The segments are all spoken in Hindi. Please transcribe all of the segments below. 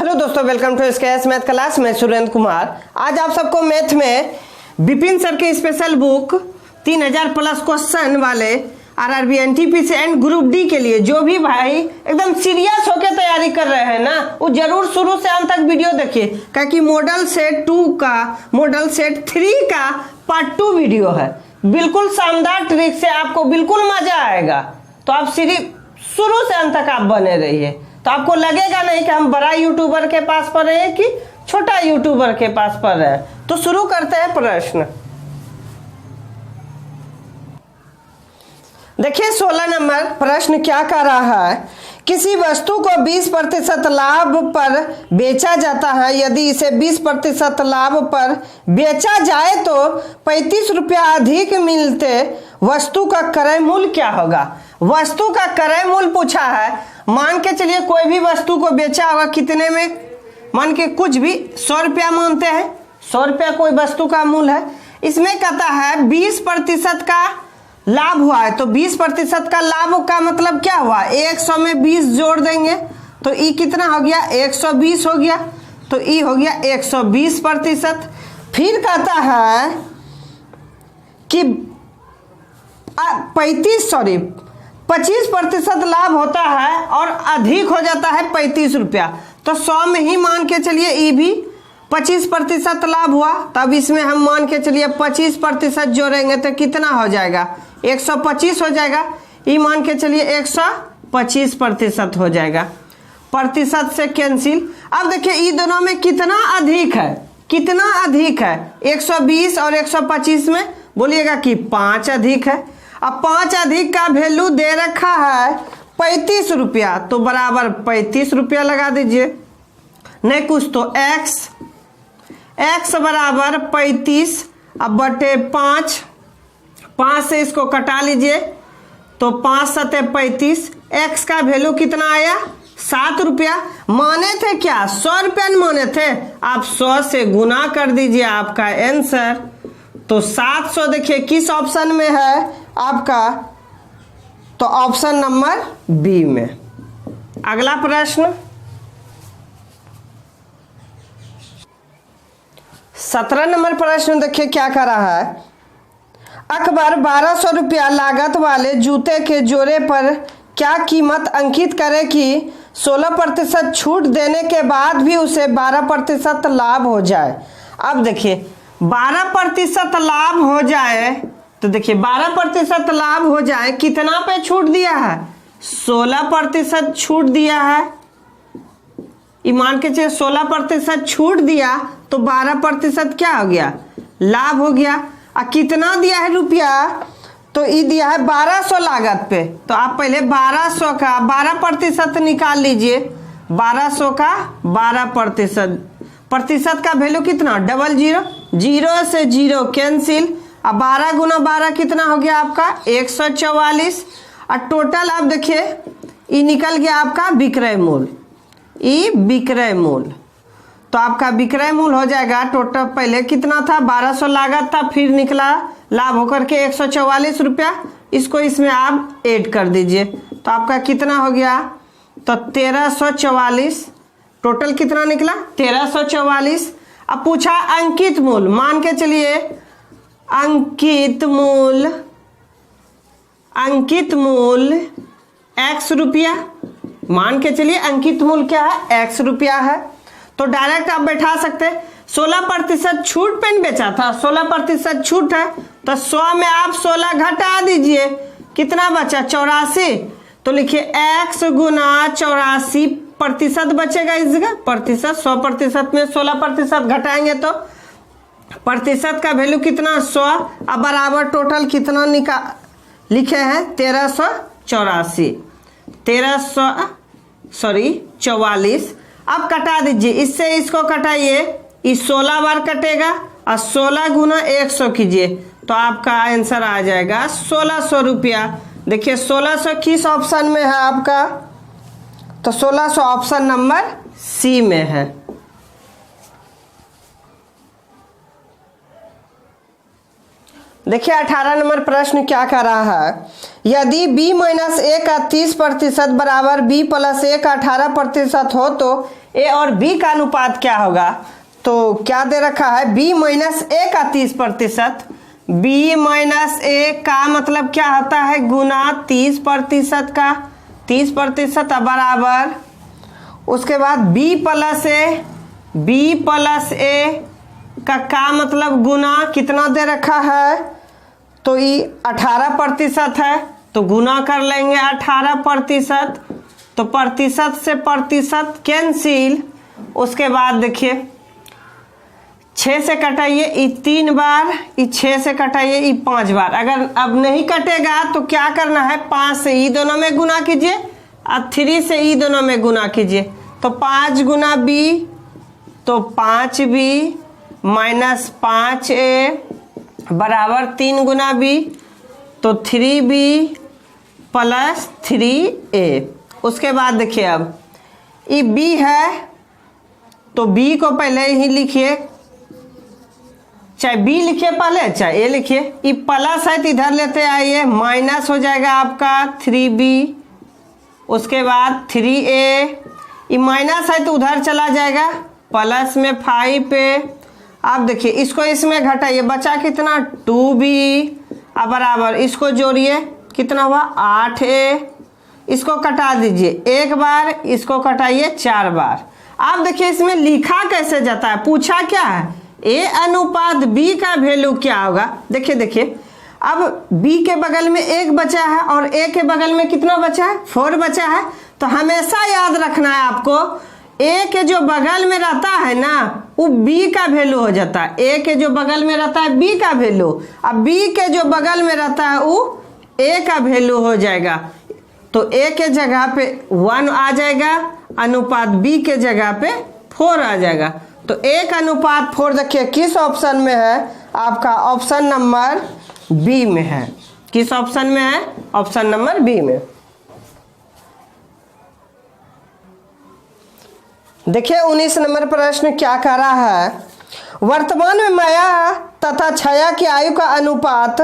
हेलो दोस्तों, welcome to SKS math class. मैं सुरेंद्र कुमार। आज आप सबको मैथ में विपिन सर के स्पेशल बुक 3000 प्लस क्वेश्चन वाले RRB NTPC and group D के लिए जो भी भाई एकदम सीरियस होकर तैयारी कर रहे हैं ना, वो जरूर शुरू से अंत तक वीडियो देखिए, क्योंकि मॉडल सेट 2 का मॉडल सेट 3 का पार्ट 2 वीडियो है। बिल्कुल शानदार ट्रिक से आपको बिल्कुल मजा आएगा। तो आप शुरू से अंत तक आप बने रहिए, तो आपको लगेगा नहीं कि हम बड़ा यूट्यूबर के पास पढ़ रहे हैं कि छोटा यूट्यूबर के पास पढ़ रहे हैं। तो शुरू करते हैं प्रश्न। देखिए 16 नंबर प्रश्न क्या कर रहा है। किसी वस्तु को 20% लाभ पर बेचा जाता है। यदि इसे 20% लाभ पर बेचा जाए तो 35 रुपया अधिक मिलते वस्तु का क्रय मूल्य क्या होगा। वस्तु का क्रय मूल्य पूछा है। मान के चलिए कोई भी वस्तु को बेचा होगा कितने में, मान के कुछ भी 100 रुपया मानते हैं। 100 रुपया कोई वस्तु का मूल्य है। इसमें कहता है 20% का लाभ हुआ है, तो 20% का लाभ का मतलब क्या हुआ, 100 में 20 जोड़ देंगे तो ई कितना हो गया, 120 हो गया। तो ई हो गया 120%। फिर कहता है कि 25% लाभ होता है और अधिक हो जाता है 35 रुपया। तो 100 में ही मान के चलिए ई भी 25% लाभ हुआ। तब इसमें हम मान के चलिए 25% जोड़ेंगे तो कितना हो जाएगा, 125 हो जाएगा। ई मान के चलिए 125% हो जाएगा। प्रतिशत से कैंसिल। अब देखिए ई दोनों में कितना अधिक है, कितना अधिक है, 120 और 125 में बोलिएगा कि 5 अधिक है। अब 5 अधिक का वैल्यू दे रखा है 35 रुपया, तो बराबर 35 रुपया लगा दीजिए। नहीं कुछ तो x बराबर 35 अब बटे 5 से इसको कटा लीजिए तो 5 सते 35। x का वैल्यू कितना आया, 7 रुपया। माने थे क्या, 100 रुपया माने थे। आप 100 से गुना कर दीजिए, आपका आंसर तो 700 देखिए किस ऑप्शन में है आपका, तो ऑप्शन नंबर बी में। अगला प्रश्न 17 नंबर प्रश्न देखिए क्या कर रहा है। अकबर 1200 रुपया लागत वाले जूते के जोड़े पर क्या कीमत अंकित करे कि 16% छूट देने के बाद भी उसे 12% लाभ हो जाए। अब देखिए 12% लाभ हो जाए तो देखिए 12% लाभ हो जाए, कितना पे छूट दिया है, 16% छूट दिया है। ईमान के चलिए 16% छूट दिया तो 12% क्या हो गया, लाभ हो गया। और कितना दिया है रुपया, तो ये दिया है 1200 लागत पे। तो आप पहले 1200 का 12% निकाल लीजिए। 1200 का 12%, प्रतिशत का वैल्यू कितना, 00, 0 से 0 कैंसिल। अब 12 गुना 12 कितना हो गया आपका, 144। और टोटल आप देखिए ये निकल गया आपका विक्रय मूल्य, ये विक्रय मूल्य। तो आपका विक्रय मूल्य हो जाएगा टोटल, पहले कितना था 1200 लागत था, फिर निकला लाभ होकर के 144 रुपया। इसको इसमें आप ऐड कर दीजिए तो आपका कितना हो गया, तो 1344। टोटल कितना निकला, 1344। अब पूछा अंकित मूल्य, मान के चलिए अंकित मूल्य x रुपया, मान के चलिए अंकित मूल्य क्या है, x रुपया है। तो डायरेक्ट आप बैठा सकते, 16% छूट पे बेचा था, 16% छूट है तो 100 में आप 16 घटा दीजिए, कितना बचा 84। तो लिखिए x गुना 84% बचेगा इस जगह, प्रतिशत 100% में 16% घटाएंगे तो प्रतिशत का वैल्यू कितना 100। अब बराबर टोटल कितना लिखे हैं 44। अब कटा दीजिए, इससे इसको कटाइए, इस 16 बार कटेगा और 16 गुना 100 कीजिए तो आपका आंसर आ जाएगा 1600 रुपया। देखिए 1600 किस ऑप्शन में है आपका, तो 1600 ऑप्शन नंबर सी में है। देखिए 18 नंबर प्रश्न क्या कर रहा है, यदि b माइनस a का 30% बराबर b प्लस a का 18% हो तो a और b का अनुपात क्या होगा। तो क्या दे रखा है, b माइनस a का 30%, b माइनस a का मतलब क्या होता है गुना 30% का 30% बराबर, उसके बाद b प्लस a का मतलब गुना कितना दे रखा है, तो ये 18% है तो गुना कर लेंगे 18%, तो प्रतिशत से प्रतिशत कैंसिल। उसके बाद देखिए 6 से कटाइए ये 3 बार, ये 6 से कटाइए ये 5 बार। अगर अब नहीं कटेगा तो क्या करना है, 5 से ई दोनों में गुना कीजिए और 3 से ई दोनों में गुना कीजिए। तो 5 गुना b तो 5b माइनस 5a बराबर 3 गुना b तो 3b प्लस 3a। उसके बाद देखिए अब ये b है तो b को पहले ही लिखिए, चाहे b लिखिए पहले चाहे a लिखिए। ये प्लस है तो इधर लेते आइए, माइनस हो जाएगा आपका 3b, उसके बाद 3a, ये माइनस है तो उधर चला जाएगा, प्लस में 5a। आप देखिए इसको इसमें घटाइए, बचा कितना 2b अब बराबर इसको जोड़िए कितना हुआ 8a, इसको कटा दीजिए एक बार, इसको कटाइए 4 बार। आप देखिए इसमें लिखा कैसे जाता है, पूछा क्या है a अनुपात b का वैल्यू क्या होगा। देखिए अब b के बगल में 1 बचा है और a के बगल में कितना बचा है 4 बचा है। तो हमेशा याद रखना है आपको a के जो बगल में रहता है ना वो b का वैल्यू हो जाता है, a के जो बगल में रहता है b का वैल्यू, अब b के जो बगल में रहता है वो a का वैल्यू हो जाएगा। तो a के जगह पे 1 आ जाएगा, अनुपात b के जगह पे 4 आ जाएगा। तो 1:4 देखिए किस ऑप्शन में है, आपका ऑप्शन नंबर बी में है। किस ऑप्शन में है, ऑप्शन नंबर बी में। देखिए 19 नंबर प्रश्न क्या कर रहा है, वर्तमान में माया तथा छाया की आयु का अनुपात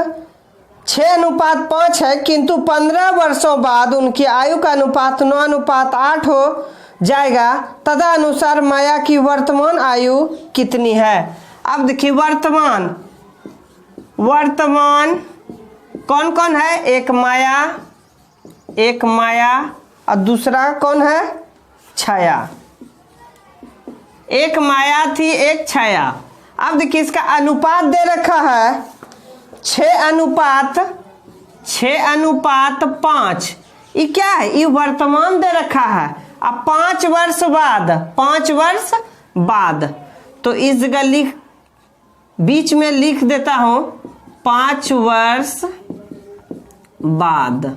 6:5 है, किंतु 15 वर्षों बाद उनकी आयु का अनुपात 9:8 हो जाएगा। तदनुसार माया की वर्तमान आयु कितनी है। अब देखिए वर्तमान कौन कौन है, एक माया और दूसरा कौन है छाया। एक माया थी एक छाया। अब देखिए इसका अनुपात दे रखा है 6:5। ये क्या है, ये वर्तमान दे रखा है। अब 5 वर्ष बाद तो इस जगह बीच में लिख देता हूं 5 वर्ष बाद।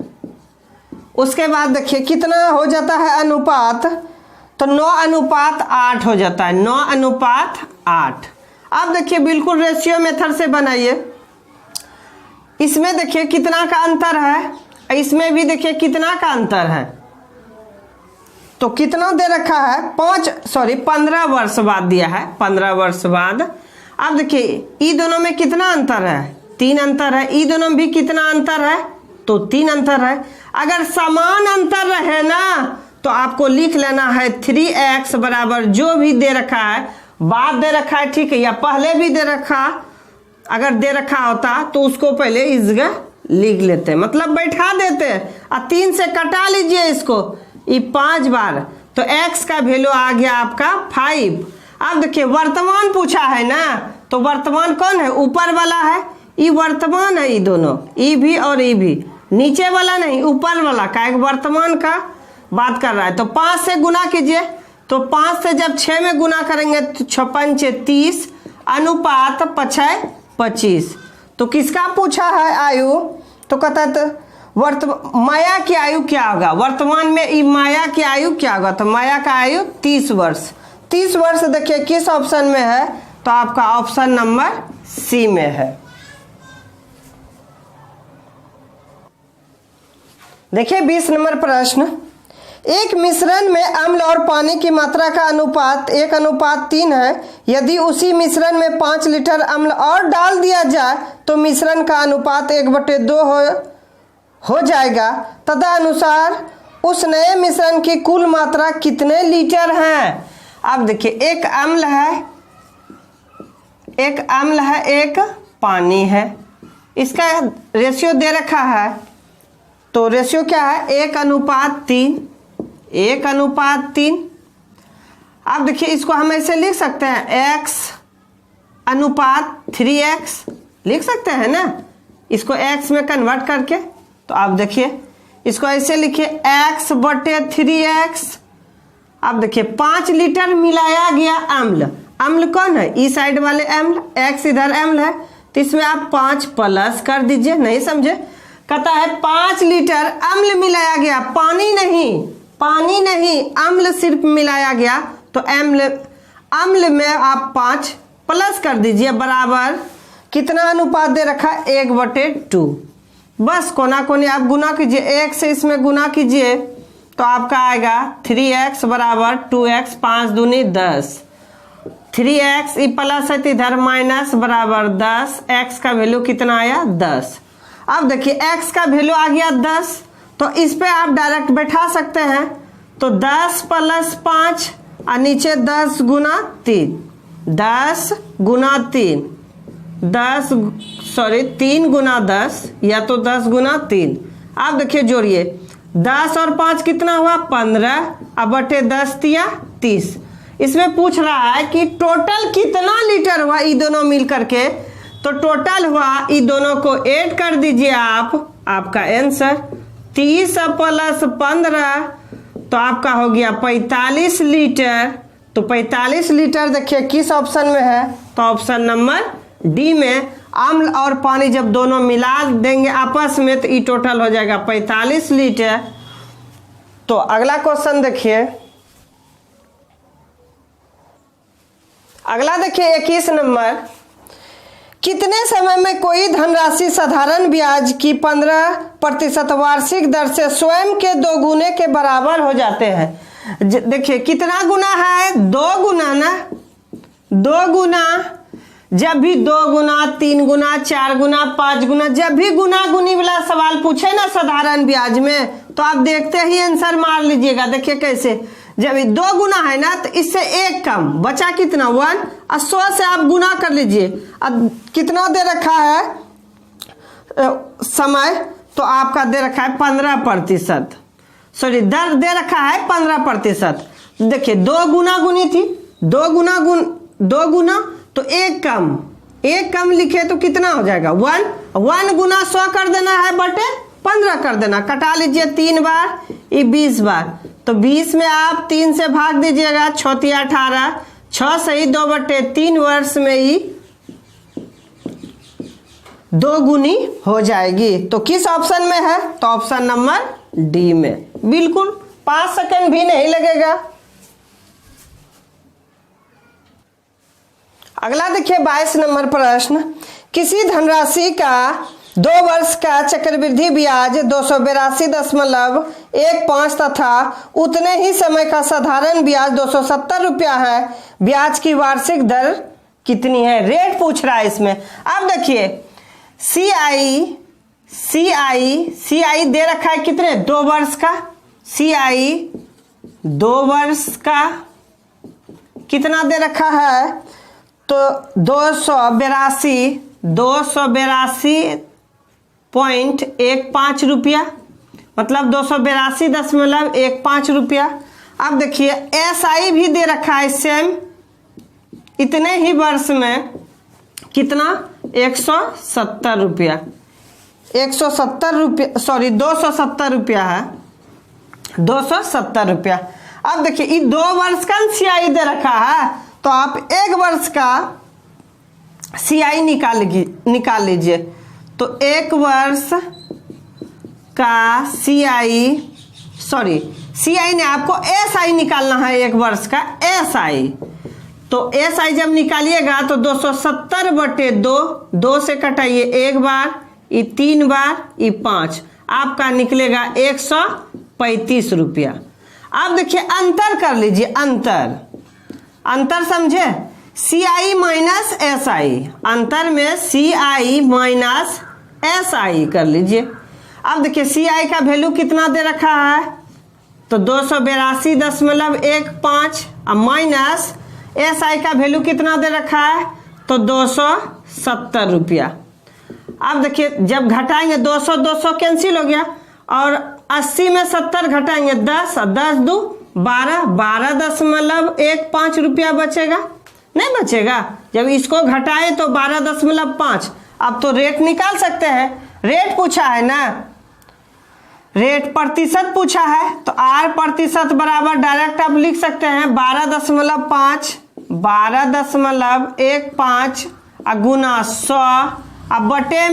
उसके बाद देखिए कितना हो जाता है अनुपात, तो 9:8 हो जाता है, 9:8। अब देखिए बिल्कुल रेशियो मेथड से बनाइए। इसमें देखिए कितना का अंतर है, इसमें भी देखिए कितना का अंतर है। तो कितना दे रखा है 15 वर्ष बाद दिया है, 15 वर्ष बाद। अब देखिए ई दोनों में कितना अंतर है, 3 अंतर है। ई दोनों में भी कितना अंतर है, तो 3 अंतर है। अगर समान अंतर रहे ना तो आपको लिख लेना है 3x बराबर जो भी दे रखा है, बाद दे रखा है ठीक है, या पहले भी दे रखा, अगर दे रखा होता तो उसको पहले इस जगह लिख लेते, मतलब बैठा देते और 3 से कटा लीजिए इसको, ये 5 बार, तो x का वैल्यू आ गया आपका 5। अब देखिए वर्तमान पूछा है ना, तो वर्तमान कौन है, ऊपर वाला है, ये वर्तमान है, ये दोनों ई भी और ई भी, नीचे वाला नहीं ऊपर वाला का एक वर्तमान का बात कर रहा है। तो 5 से गुना कीजिए, तो 5 से जब 6 में गुना करेंगे तो 6×5 = 30, अनुपात 5×6 = 25। तो किसका पूछा है आयु, तो कहता है तो माया की आयु क्या होगा, वर्तमान में माया की आयु क्या होगा, तो माया का आयु 30 वर्ष। 30 वर्ष देखिए किस ऑप्शन में है, तो आपका ऑप्शन नंबर सी में है। देखिए 20 नंबर प्रश्न, एक मिश्रण में अम्ल और पानी की मात्रा का अनुपात 1:3 है। यदि उसी मिश्रण में 5 लीटर अम्ल और डाल दिया जाए तो मिश्रण का अनुपात 1/2 हो जाएगा। तदनुसार उस नए मिश्रण की कुल मात्रा कितने लीटर है? अब देखिए, एक अम्ल है, एक पानी है, इसका रेशियो दे रखा है। तो रेशियो क्या है? 1:3। 1:3। अब देखिए, इसको हम ऐसे लिख सकते हैं, x/3x लिख सकते हैं ना, इसको x में कन्वर्ट करके। तो आप देखिए, इसको ऐसे लिखिए, x/3x। अब देखिए, 5 लीटर मिलाया गया अम्ल। अम्ल कौन है? इस साइड वाले अम्ल, x इधर अम्ल है, तो इसमें आप 5 प्लस कर दीजिए। नहीं समझे? कहता है 5 लीटर अम्ल मिलाया गया, पानी नहीं, अम्ल सिर्फ मिलाया गया। तो अम्ल में आप 5 प्लस कर दीजिए, बराबर कितना अनुपात दे रखा? 1/2। बस कोना कोनी आप गुना कीजिए, 1 से इसमें गुना कीजिए तो आपका आएगा 3x बराबर 2x, 5 दूनी 10। 3x ये प्लस है तो इधर माइनस बराबर 10। x का वैल्यू कितना आया? 10। अब देखिए, x का वैल्यू आ गया 10, तो इस पे आप डायरेक्ट बैठा सकते हैं। तो 10 + 5 और नीचे 10 गुना 3, 10 गुना 3, 3 गुना 10 या तो 10 गुना 3। आप देखिए, जोड़िए, 10 और 5 कितना हुआ? 15। अब बटे 10 तिया 30। इसमें पूछ रहा है कि टोटल कितना लीटर हुआ ये दोनों मिल करके। तो टोटल हुआ, ये दोनों को ऐड कर दीजिए आप, आपका आंसर 30 + 15 तो आपका हो गया 45 लीटर। तो 45 लीटर देखिए किस ऑप्शन में है? तो ऑप्शन नंबर डी में। अम्ल और पानी जब दोनों मिला देंगे आपस में तो ये टोटल हो जाएगा 45 लीटर। तो अगला क्वेश्चन देखिए, अगला देखिए 21 नंबर। कितने समय में कोई धनराशि साधारण ब्याज की 15% वार्षिक दर से स्वयं के 2 गुने के बराबर हो जाते हैं? देखिए, कितना गुना है? 2 गुना ना, 2 गुना। जब भी 2 गुना, 3 गुना, 4 गुना, 5 गुना, जब भी गुना गुनी वाला सवाल पूछे ना साधारण ब्याज में, तो आप देखते ही आंसर मार लीजिएगा। देखिए कैसे, जब 2 गुना है ना तो इससे 1 कम बचा कितना? 1। और 100 से आप गुना कर लीजिए। अब कितना दे रखा है समय? तो आपका दे रखा है 15%, सॉरी दर दे रखा है 15%। देखिए, 2 गुना गुनी थी, 2 गुना तो 1 कम लिखे तो कितना हो जाएगा? 1 गुना 100 कर देना है, बटे 15 कर देना। कटा लीजिए 3 बार, ये 20 बार। तो 20 में आप 3 से भाग दीजिएगा, 6 × 18, 6 सही 2/3 वर्ष में ही 2 गुनी हो जाएगी। तो किस ऑप्शन में है? तो ऑप्शन नंबर डी में। बिल्कुल 5 सेकंड भी नहीं लगेगा। अगला देखिए 22 नंबर प्रश्न। किसी धनराशि का 2 वर्ष का चक्रवृद्धि ब्याज 282.15 तथा उतने ही समय का साधारण ब्याज 270 रुपया है। ब्याज की वार्षिक दर कितनी है? रेट पूछ रहा है इसमें। अब देखिए, CI दे रखा है कितने? 2 वर्ष का। CI 2 वर्ष का कितना दे रखा है? तो 282.15 रुपया, मतलब 282.15 रुपया। अब देखिए, SI भी दे रखा है सेम, इतने ही वर्ष में कितना? 170 रुपया, 170 रुपया, सॉरी 270 रुपया है, 270 रुपया। अब देखिए, ये 2 वर्ष का CI दे रखा है, तो आप 1 वर्ष का CI निकाल लीजिए। तो 1 वर्ष का CI ने आपको SI निकालना है, 1 वर्ष का SI। तो SI जब निकालिएगा तो 270/2, 2 से कटाइए 1 बार, ये 3 बार, ये 5, आपका निकलेगा 135 रुपया। अब देखिए, अंतर कर लीजिए, अंतर समझे? सी आई माइनस एस आई, अंतर में सी आई माइनस एस आई कर लीजिए। अब देखिए सी आई का वैल्यू कितना दे रखा है, तो 282.15 अब माइनस एस आई का वैल्यू कितना दे रखा है, तो 270 रुपया। अब देखिए जब घटाएंगे 200 200 कैंसिल हो गया, और 80 में 70 घटाएंगे 10 और 10 दू 12, 12.15 रुपया बचेगा, नहीं बचेगा। जब इसको घटाए तो 12.5। अब तो रेट निकाल सकते हैं, रेट पूछा है ना, रेट प्रतिशत पूछा है, तो आर प्रतिशत बराबर डायरेक्ट आप लिख सकते हैं 12.5 12.15 गुना 100, अब बटे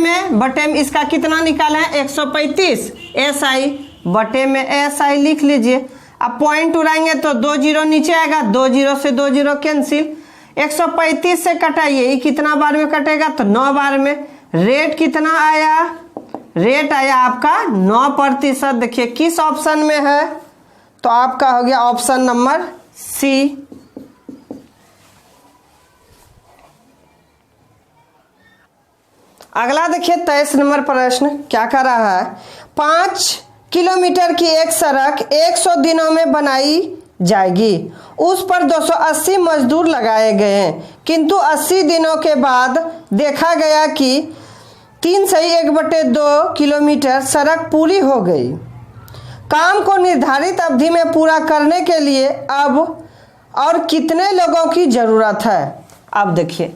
में इसका कितना निकाला है 135 एस आई, बटे में एस आई लिख लीजिए। अब पॉइंट उड़ाएंगे तो 2 जीरो नीचे आएगा, 2 जीरो से 2 जीरो कैंसिल, 135 से कटाइए, ये कितना बार में कटेगा, तो 9 बार में। रेट कितना आया, रेट आया आपका 9%। देखिए किस ऑप्शन में है, तो आपका हो गया ऑप्शन नंबर सी। अगला देखिए 23 नंबर प्रश्न क्या कर रहा है, 5 किलोमीटर की एक सड़क 100 दिनों में बनाई जाएगी, उस पर 280 मजदूर लगाए गए हैं, किंतु 80 दिनों के बाद देखा गया कि 3/1/2 किलोमीटर सड़क पूरी हो गई। काम को निर्धारित अवधि में पूरा करने के लिए अब और कितने लोगों की जरूरत है। अब देखिए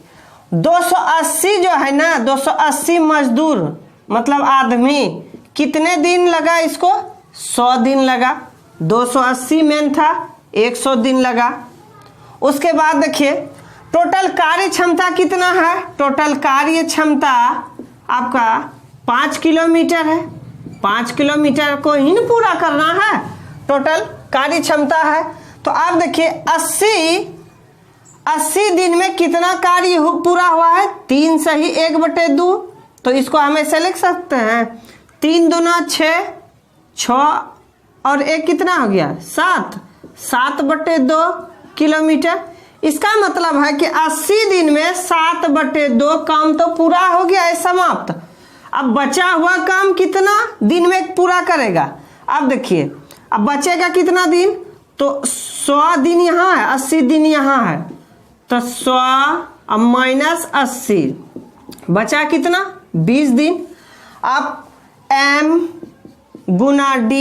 280 जो है ना, 280 मजदूर मतलब आदमी, कितने दिन लगा इसको, 100 दिन लगा। 280 मेन था, 100 दिन लगा। उसके बाद देखिए टोटल कार्य क्षमता कितना है, टोटल कार्य क्षमता आपका 5 किलोमीटर है, 5 किलोमीटर को ही पूरा करना है, टोटल कार्य क्षमता है। तो आप देखिए 80 दिन में कितना कार्य पूरा हुआ है, 3/1/2, तो इसको हम ऐसे लिख सकते हैं 3 दूना 6, 6 और 1 कितना हो गया 7, 7/2 किलोमीटर। इसका मतलब है कि 80 दिन में 7/2 काम तो पूरा हो गया है, समाप्त। अब बचा हुआ काम कितना दिन में पूरा करेगा, अब देखिए अब बचेगा कितना दिन, तो 100 दिन यहाँ है, 80 दिन यहाँ है, तो 100 अब माइनस 80 बचा कितना 20 दिन। अब m गुना d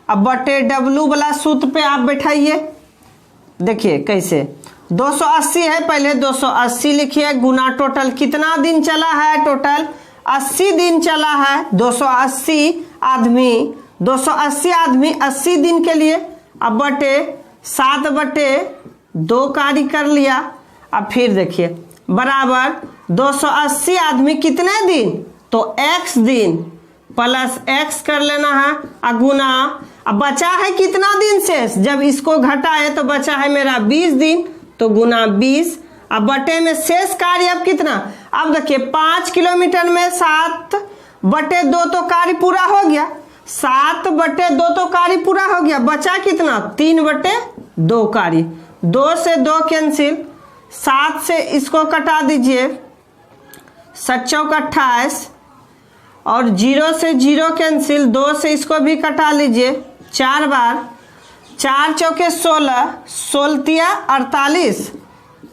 अब बटे w वाला सूत्र पे आप बैठाइए। देखिए कैसे 280 है, पहले 280 लिखिए, गुना टोटल कितना दिन चला है, टोटल 80 दिन चला है। 280 आदमी 80 दिन के लिए, अब बटे 7/2 कार्य कर लिया। अब फिर देखिए बराबर 280 आदमी कितने दिन, तो x दिन प्लस x कर लेना है, गुना अब बचा है कितना दिन शेष, जब इसको घटाए तो बचा है मेरा 20 दिन, तो गुना 20। अब बटे में शेष कार्य अब कितना, अब देखिए 5 किलोमीटर में 7/2 तो कार्य पूरा हो गया, 7/2 तो कार्य पूरा हो गया, बचा कितना 3/2 कार्य, 2 से 2 कैंसिल, 7 से इसको कटा दीजिए, 7 चौक 28 और 0 से 0 कैंसिल, 2 से इसको भी कटा लीजिए 4 बार, 4 चौके 16, 16 48,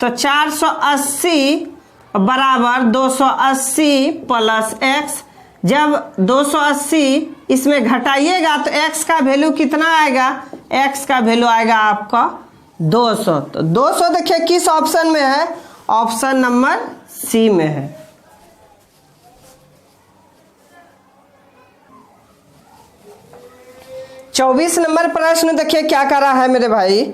तो 480 बराबर 280 प्लस x। जब 280 इसमें घटाइएगा तो x का वैल्यू कितना आएगा, x का वैल्यू आएगा आपका 200। तो 200 देखिए किस ऑप्शन में है, ऑप्शन नंबर सी में है। चौबीस नंबर प्रश्न देखिए क्या कर रहा है मेरे भाई,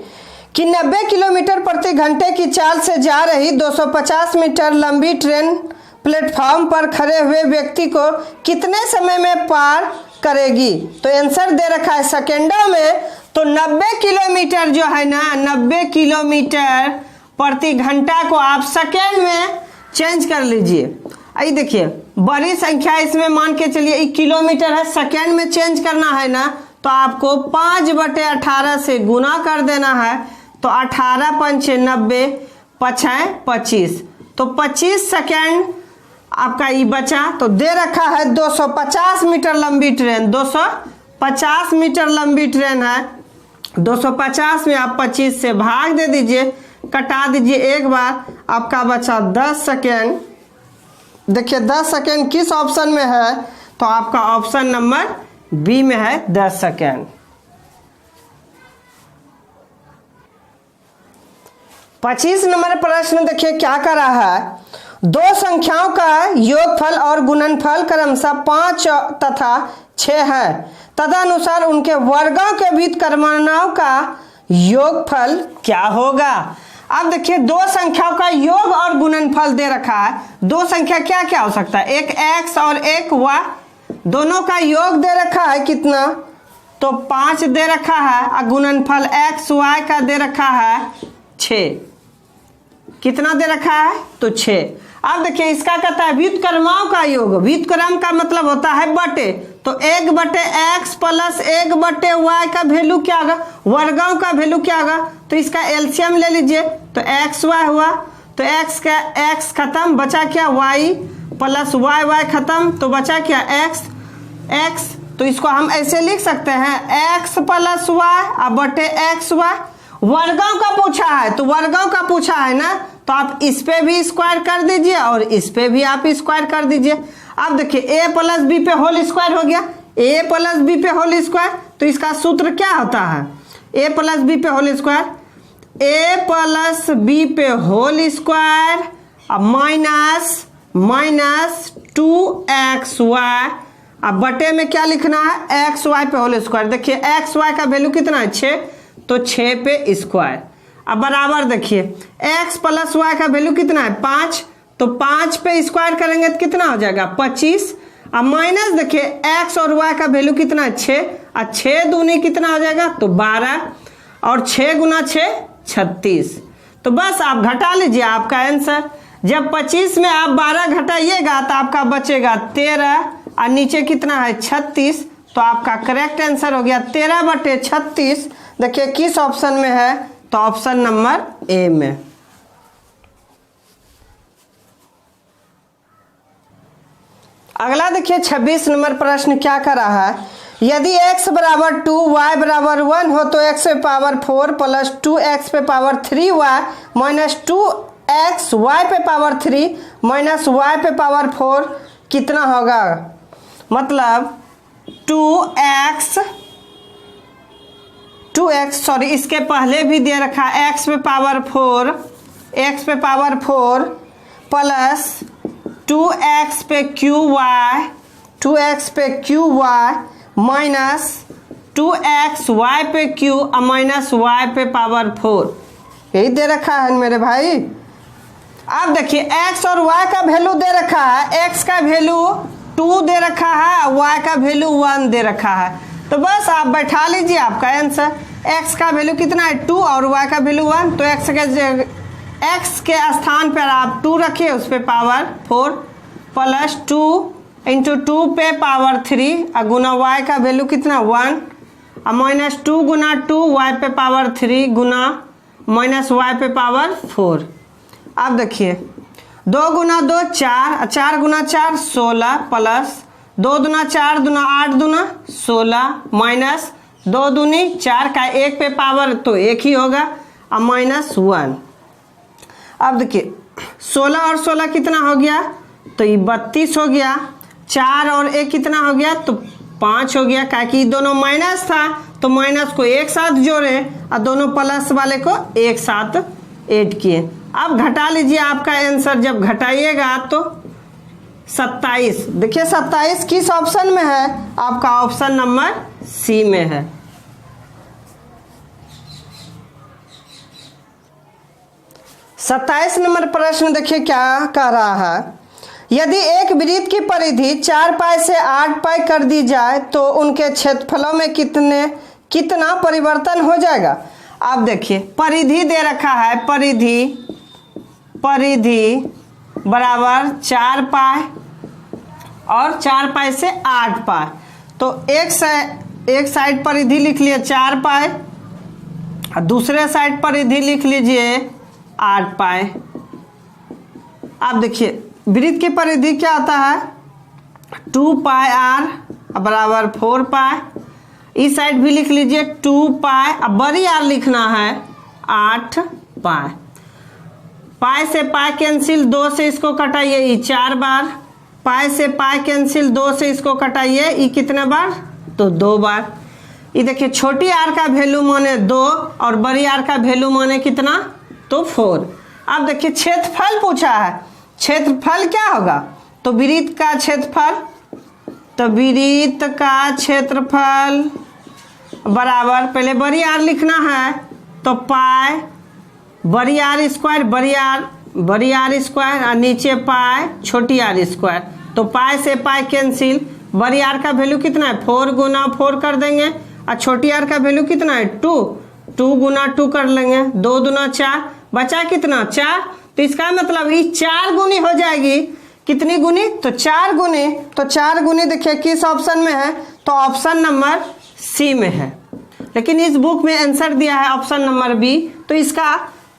कि 90 किलोमीटर प्रति घंटे की चाल से जा रही 250 मीटर लंबी ट्रेन प्लेटफॉर्म पर खड़े हुए व्यक्ति को कितने समय में पार करेगी। तो आंसर दे रखा है सेकेंडों में, तो 90 किलोमीटर जो है ना, 90 किलोमीटर प्रति घंटा को आप सेकेंड में चेंज कर लीजिए। आई देखिए बड़ी संख्या इसमें मान के चलिए किलोमीटर है, सेकेंड में चेंज करना है ना, तो आपको 5/18 से गुना कर देना है, तो 18 × 90 5 25, तो 25 सेकेंड आपका ये बचा। तो दे रखा है 250 मीटर लंबी ट्रेन, 250 मीटर लंबी ट्रेन है। 250 में आप 25 से भाग दे दीजिए, कटा दीजिए एक बार, आपका बचा 10 सेकेंड। देखिए 10 सेकेंड किस ऑप्शन में है, तो आपका ऑप्शन नंबर बी में है 10 सेकेंड। 25 नंबर प्रश्न देखिए क्या कर रहा है। दो संख्याओं का योगफल और गुणनफल क्रमशः 5 तथा 6 है, तदनुसार उनके वर्गों के व्युत्क्रमांकों का योगफल क्या होगा। अब देखिए दो संख्याओं का योग और गुणनफल दे रखा है। दो संख्या क्या क्या हो सकता है, एक x और एक y, दोनों का योग दे रखा है कितना, तो 5 दे रखा है, और गुणनफल x y का दे रखा है 6। कितना दे रखा है, तो 6। अब देखिए इसका कहता है व्युत्क्रमांकों का योग। व्युत्क्रम का मतलब होता है बटे, तो 1/x प्लस 1/y का वैल्यू क्या होगा, वर्गों का वैल्यू क्या होगा, तो इसका एलसीएम ले लीजिए, तो xy हुआ, तो x का x खत्म, बचा क्या y प्लस y खत्म, तो बचा क्या x। तो इसको हम ऐसे लिख सकते हैं x प्लस y बटे xy। वर्गों का पूछा है, तो वर्गों का पूछा है ना, तो आप इस पे भी स्क्वायर कर दीजिए और इस पे भी आप स्क्वायर कर दीजिए। अब देखिए a प्लस बी पे होल स्क्वायर हो गया, a प्लस बी पे होल स्क्वायर, तो इसका सूत्र क्या होता है, a प्लस बी पे whole square, a plus B पे होल स्क्वायर माइनस 2xy, अब बटे में क्या लिखना है, xy पे होल स्क्वायर। देखिए xy का वैल्यू कितना है 6, तो 6 पे स्क्वायर। अब बराबर देखिए x प्लस y का वैल्यू कितना है 5, तो 5 पे स्क्वायर करेंगे तो कितना हो जाएगा 25। अब माइनस देखिए x और y का वैल्यू कितना है 6, और 6 दूनी कितना हो जाएगा, तो 12, और 6 गुना 6 36। तो बस आप घटा लीजिए आपका आंसर। जब 25 में आप 12 घटाइएगा तो आपका बचेगा 13, और नीचे कितना है 36, तो आपका करेक्ट आंसर हो गया 13/36। देखिए किस ऑप्शन में है, तो ऑप्शन नंबर ए में। अगला देखिए 26 नंबर प्रश्न क्या कर रहा है। यदि x बराबर 2 y बराबर 1 हो तो x पे पावर 4 प्लस 2x पे power 3y minus 2x y पे पावर 3 माइनस y पे पावर 4 कितना होगा। मतलब 2x सॉरी इसके पहले भी दे रखा है x पे पावर 4 प्लस 2x पे qy माइनस 2x y पे q माइनस y पे पावर 4, यही दे रखा है मेरे भाई। अब देखिए x और y का वैल्यू दे रखा है, x का वैल्यू 2 दे रखा है, y का वैल्यू 1 दे रखा है, तो बस आप बैठा लीजिए आपका आंसर। x का वैल्यू कितना है 2 और y का वैल्यू 1, तो x के स्थान पर आप 2 रखिए, उस पर पावर 4 प्लस 2 इंटू 2 पे पावर 3 और गुना y का वैल्यू कितना 1 और माइनस 2 गुना 2 y पे पावर 3 गुना माइनस y पे पावर 4। अब देखिए 2 गुना 2 4, 4 गुना 4 16 प्लस 2 दुना 4 दुना 8 दुना 16 माइनस 2 दूनी 4 का 1 पे पावर तो 1 ही होगा और माइनस 1। अब देखिए 16 और 16 कितना हो गया, तो ये 32 हो गया। 4 और 1 कितना हो गया, तो 5 हो गया, क्योंकि दोनों माइनस था तो माइनस को एक साथ जोड़े और दोनों प्लस वाले को एक साथ ऐड किए। अब घटा लीजिए आपका आंसर, जब घटाइएगा तो 27। देखिए 27 किस ऑप्शन में है, आपका ऑप्शन नंबर सी में है। सत्ताईस नंबर प्रश्न देखिए क्या कह रहा है। यदि एक वृत्त की परिधि 4 पाई से 8 पाई कर दी जाए तो उनके क्षेत्रफलों में कितना परिवर्तन हो जाएगा। अब देखिए परिधि दे रखा है, परिधि बराबर 4 पाई और 4 पाई से 8 पाई, तो एक साइड परिधि लिख लिए 4 पाई और दूसरे साइड परिधि लिख लीजिए 8 पाई। अब देखिए वृत्त की परिधि क्या आता है 2 पाई r बराबर 4 पाई। इस साइड भी लिख लीजिए 2 पाई। अब बड़ी r लिखना है 8 पाई। पाई से पाई कैंसिल, 2 से इसको कटाइए, ये 4 बार। पाई से पाई कैंसिल, 2 से इसको कटाइए, ये कितने बार तो 2 बार। ये देखिए छोटी आर का वैल्यू माने 2 और बड़ी आर का वैल्यू माने कितना तो 4। अब देखिए क्षेत्रफल पूछा है, क्षेत्रफल क्या होगा तो वृत्त का क्षेत्रफल, तो वृत्त का क्षेत्रफल बराबर पहले बड़ी आर लिखना है तो पाई बड़ी आर स्क्वायर, बड़ी आर स्क्वायर और नीचे पाई छोटी आर स्क्वायर। तो पाई से पाई कैंसिल, बड़ी आर का वैल्यू कितना है 4 गुना 4 कर देंगे और छोटी आर का वैल्यू कितना है 2, 2 गुना 2 कर लेंगे, 2 दूना 4, बचा कितना 4। तो इसका मतलब ये 4 गुनी हो जाएगी। कितनी गुनी तो 4 गुनी। तो 4 गुनी देखिए किस ऑप्शन में है तो ऑप्शन नंबर सी में है, लेकिन इस बुक में आंसर दिया है ऑप्शन नंबर बी। तो इसका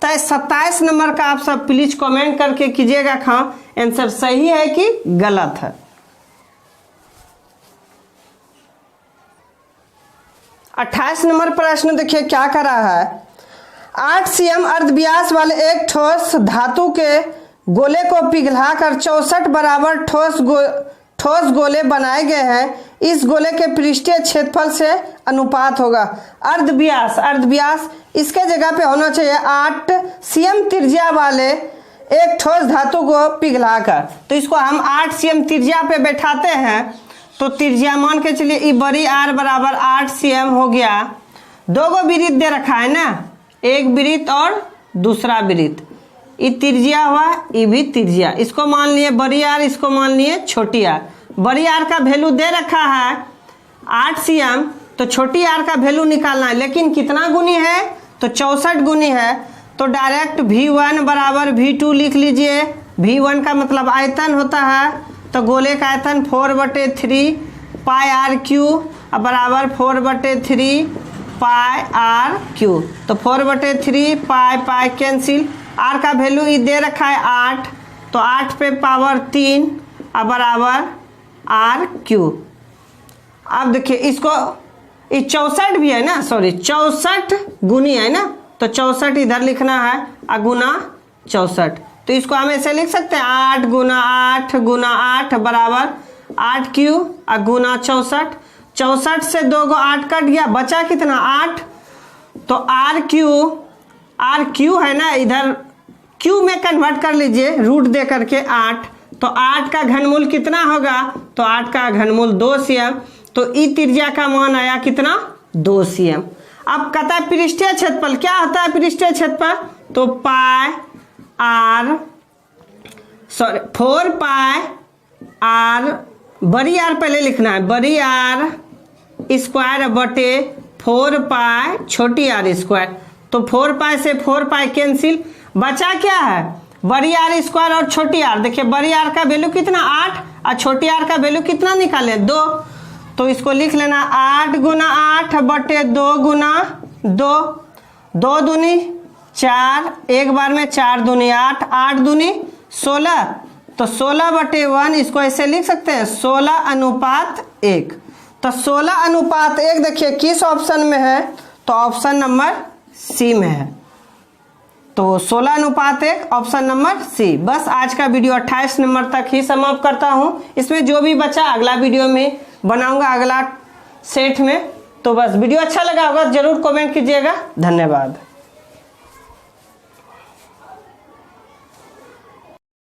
27 नंबर का आप सब प्लीज कमेंट करके कीजिएगा हाँ आंसर सही है कि गलत है। 28 नंबर प्रश्न देखिए क्या कर रहा है 8 cm अर्धव्यास वाले एक ठोस धातु के गोले को पिघलाकर 64 बराबर ठोस गोले बनाए गए हैं। इस गोले के पृष्ठीय क्षेत्रफल से अनुपात होगा। अर्धव्यास इसके जगह पे होना चाहिए 8 cm त्रिज्या वाले एक ठोस धातु को पिघलाकर। तो इसको हम 8 cm त्रिज्या पे बैठाते हैं तो त्रिज्या मान के चलिए ई बड़ी आर बराबर 8 cm हो गया। 2 गो वृत्त दे रखा है ना, एक वृत्त और दूसरा वृत्त। ये त्रिज्या हुआ, ये भी त्रिज्या। इसको मान लिए बड़ी आर, इसको मान लिए छोटी आर। बड़ी आर का वैल्यू दे रखा है 8 cm, तो छोटी आर का वैल्यू निकालना है, लेकिन कितना गुनी है तो 64 गुनी है। तो डायरेक्ट V1 बराबर V2 लिख लीजिए। V1 का मतलब आयतन होता है, तो गोले का आयतन 4/3 पाई आर क्यू बराबर 4/3 पाई आर क्यू। तो 4/3 पाई कैंसिल, आर का वैल्यू ये दे रखा है 8, तो 8 पे पावर 3 बराबर आर क्यू। अब देखिए इसको ये 64 भी है ना, सॉरी 64 गुनी है ना, तो 64 इधर लिखना है गुना 64। तो इसको हम ऐसे लिख सकते हैं 8 गुना 8 बराबर 8 क्यू गुना 64। 64 से 2 गो 8 कट गया, बचा कितना 8। तो आर क्यू है ना, इधर क्यू में कन्वर्ट कर लीजिए रूट दे करके 8। तो 8 का घनमूल कितना होगा तो 8 का घनमूल 2 cm। तो ई त्रिज्या का मान आया कितना 2 cm। अब कहता है पृष्ठीय क्षेत्रफल क्या होता है पृष्ठीय क्षेत्रफल, तो पाई आर 4 पाई आर, बड़ी आर पहले लिखना है, बड़ी आर स्क्वायर बटे 4 पाई छोटी आर स्क्वायर। तो 4 पाई से 4 पाई कैंसिल, बचा क्या है बड़ी आर स्क्वायर और छोटी आर। देखिए बड़ी आर का वैल्यू कितना 8 और छोटी आर का वैल्यू कितना निकाले 2। तो इसको लिख लेना 8 गुना 8 बटे 2 गुना 2, 2 दूनी 4, एक बार में 4 दूनी 8, 8 दूनी 16। तो 16/1 इसको ऐसे लिख सकते हैं 16:1। तो 16:1 देखिए किस ऑप्शन में है तो ऑप्शन नंबर सी में है। तो 16:1 ऑप्शन नंबर सी। बस आज का वीडियो 28 नंबर तक ही समाप्त करता हूं। इसमें जो भी बचा अगला वीडियो में बनाऊंगा, अगला सेट में। तो बस वीडियो अच्छा लगा होगा जरूर कमेंट कीजिएगा। धन्यवाद।